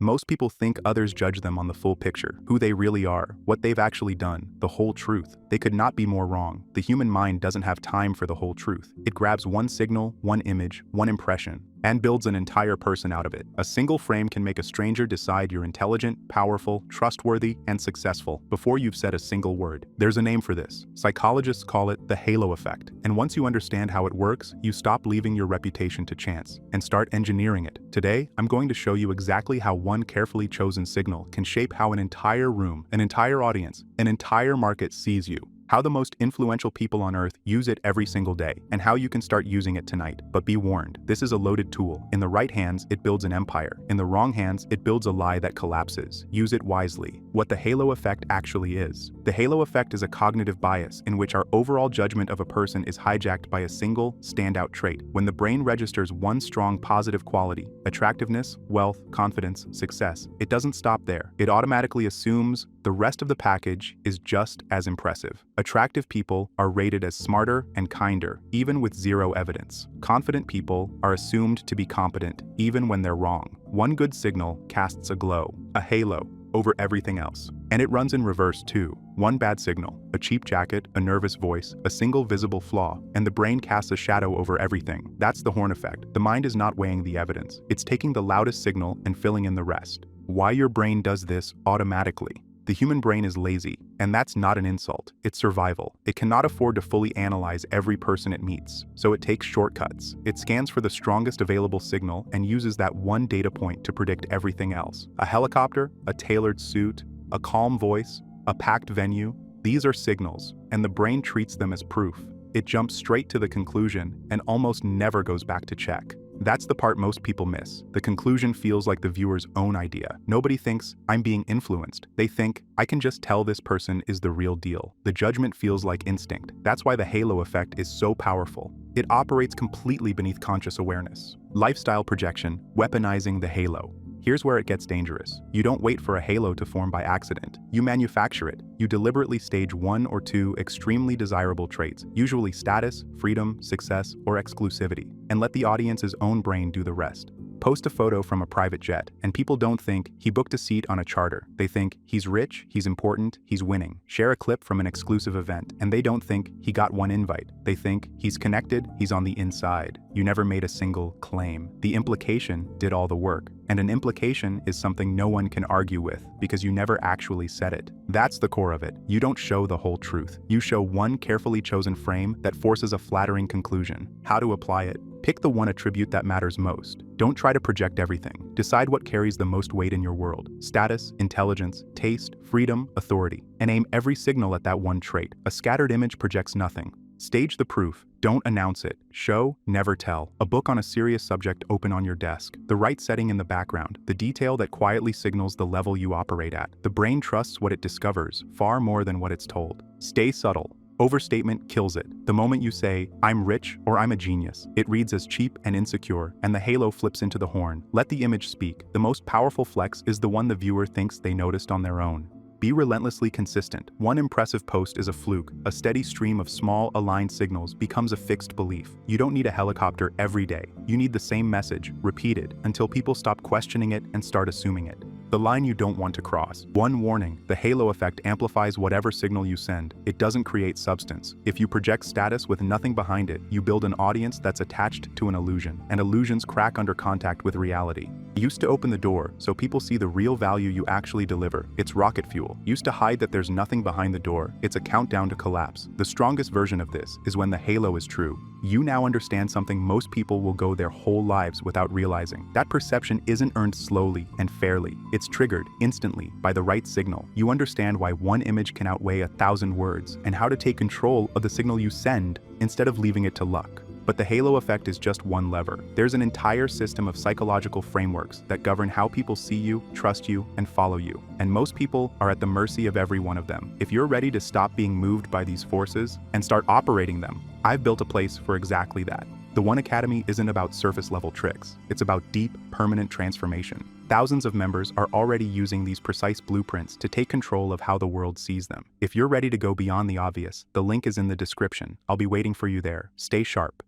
Most people think others judge them on the full picture, who they really are, what they've actually done, the whole truth. They could not be more wrong. The human mind doesn't have time for the whole truth. It grabs one signal, one image, one impression, and builds an entire person out of it. A single frame can make a stranger decide you're intelligent, powerful, trustworthy, and successful before you've said a single word. There's a name for this. Psychologists call it the halo effect. And once you understand how it works, you stop leaving your reputation to chance and start engineering it. Today, I'm going to show you exactly how one carefully chosen signal can shape how an entire room, an entire audience, an entire market sees you. How the most influential people on Earth use it every single day, and how you can start using it tonight. But be warned, this is a loaded tool. In the right hands, it builds an empire. In the wrong hands, it builds a lie that collapses. Use it wisely. What the halo effect actually is. The halo effect is a cognitive bias in which our overall judgment of a person is hijacked by a single, standout trait. When the brain registers one strong positive quality, attractiveness, wealth, confidence, success, it doesn't stop there. It automatically assumes the rest of the package is just as impressive. Attractive people are rated as smarter and kinder, even with zero evidence. Confident people are assumed to be competent, even when they're wrong. One good signal casts a glow, a halo, over everything else. And it runs in reverse too. One bad signal, a cheap jacket, a nervous voice, a single visible flaw, and the brain casts a shadow over everything. That's the horn effect. The mind is not weighing the evidence. It's taking the loudest signal and filling in the rest. Why your brain does this automatically? The human brain is lazy, and that's not an insult, it's survival. It cannot afford to fully analyze every person it meets, so it takes shortcuts. It scans for the strongest available signal and uses that one data point to predict everything else. A helicopter, a tailored suit, a calm voice, a packed venue, these are signals, and the brain treats them as proof. It jumps straight to the conclusion and almost never goes back to check. That's the part most people miss. The conclusion feels like the viewer's own idea. Nobody thinks, I'm being influenced. They think, I can just tell this person is the real deal. The judgment feels like instinct. That's why the halo effect is so powerful. It operates completely beneath conscious awareness. Lifestyle projection, weaponizing the halo. Here's where it gets dangerous. You don't wait for a halo to form by accident. You manufacture it. You deliberately stage one or two extremely desirable traits, usually status, freedom, success, or exclusivity, and let the audience's own brain do the rest. Post a photo from a private jet, and people don't think he booked a seat on a charter. They think he's rich, he's important, he's winning. Share a clip from an exclusive event, and they don't think he got one invite. They think he's connected, he's on the inside. You never made a single claim. The implication did all the work. And an implication is something no one can argue with because you never actually said it. That's the core of it. You don't show the whole truth. You show one carefully chosen frame that forces a flattering conclusion. How to apply it? Pick the one attribute that matters most. Don't try to project everything. Decide what carries the most weight in your world. Status, intelligence, taste, freedom, authority. And aim every signal at that one trait. A scattered image projects nothing. Stage the proof. Don't announce it. Show, never tell. A book on a serious subject open on your desk. The right setting in the background. The detail that quietly signals the level you operate at. The brain trusts what it discovers far more than what it's told. Stay subtle. Overstatement kills it. The moment you say, I'm rich or I'm a genius, it reads as cheap and insecure, and the halo flips into the horn. Let the image speak. The most powerful flex is the one the viewer thinks they noticed on their own. Be relentlessly consistent. One impressive post is a fluke. A steady stream of small, aligned signals becomes a fixed belief. You don't need a helicopter every day. You need the same message, repeated, until people stop questioning it and start assuming it. The line you don't want to cross. One warning, the halo effect amplifies whatever signal you send. It doesn't create substance. If you project status with nothing behind it, you build an audience that's attached to an illusion, and illusions crack under contact with reality. Used to open the door so people see the real value you actually deliver. It's rocket fuel. Used to hide that there's nothing behind the door. It's a countdown to collapse. The strongest version of this is when the halo is true. You now understand something most people will go their whole lives without realizing. That perception isn't earned slowly and fairly. It's triggered instantly by the right signal. You understand why one image can outweigh 1,000 words and how to take control of the signal you send instead of leaving it to luck. But the halo effect is just one lever. There's an entire system of psychological frameworks that govern how people see you, trust you, and follow you. And most people are at the mercy of every one of them. If you're ready to stop being moved by these forces and start operating them, I've built a place for exactly that. The One Academy isn't about surface-level tricks. It's about deep, permanent transformation. Thousands of members are already using these precise blueprints to take control of how the world sees them. If you're ready to go beyond the obvious, the link is in the description. I'll be waiting for you there. Stay sharp.